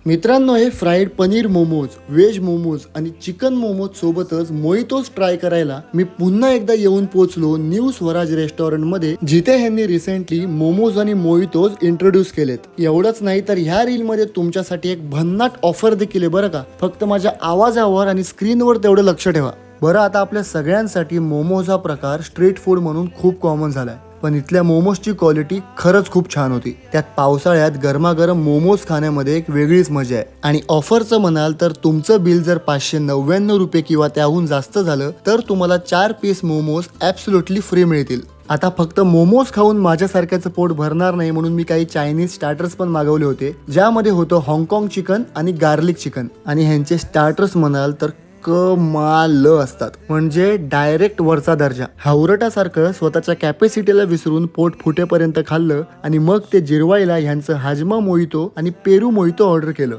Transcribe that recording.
मित्रांनो, हे fried paneer momos, veg momos आणि चिकन मोमोज सोबतच मोहितोज ट्राय करायला मी पुन्हा एकदा येऊन पोहोचलो न्यू स्वराज रेस्टॉरंट मध्ये, जिथे ह्यांनी रिसेंटली मोमोज आणि मोहितोज इंट्रोड्यूस केलेत. एवढंच नाही तर ह्या रील मध्ये तुमच्यासाठी एक भन्नाट ऑफर देखील आहे बरं का. फक्त माझ्या आवाजावर आणि स्क्रीनवर तेवढं लक्ष ठेवा. बरं, आता आपल्या सगळ्यांसाठी मोमोज हा प्रकार स्ट्रीट फूड म्हणून खूप कॉमन झालाय, पण इथल्या मोमोजची क्वालिटी खरंच खूप छान होती. त्यात पावसाळ्यात गरमागरम मोमोज खाण्यामध्ये एक वेगळीच मजा आहे. आणि ऑफरचं म्हणाल तर तुमचं बिल जर 599 रुपये किंवा त्याहून जास्त झालं तर तुम्हाला 4 पीस मोमोज ॲब्सोल्युटली फ्री मिळतील. आता फक्त मोमोज खाऊन माझ्यासारख्याचं पोट भरणार नाही म्हणून मी काही चायनीज स्टार्टर्स पण मागवले होते, ज्यामध्ये होतं हाँगकाँग चिकन आणि गार्लिक चिकन. आणि ह्यांचे स्टार्टर्स म्हणाल तर कमाल असतात, म्हणजे डायरेक्ट वरचा दर्जा. हावरटासारखं स्वतःच्या कॅपॅसिटीला विसरून पोट फुटेपर्यंत खाल्लं आणि मग ते जिरवायला ह्यांचं हाजमा मोहितो आणि पेरू मोहितो ऑर्डर केलं.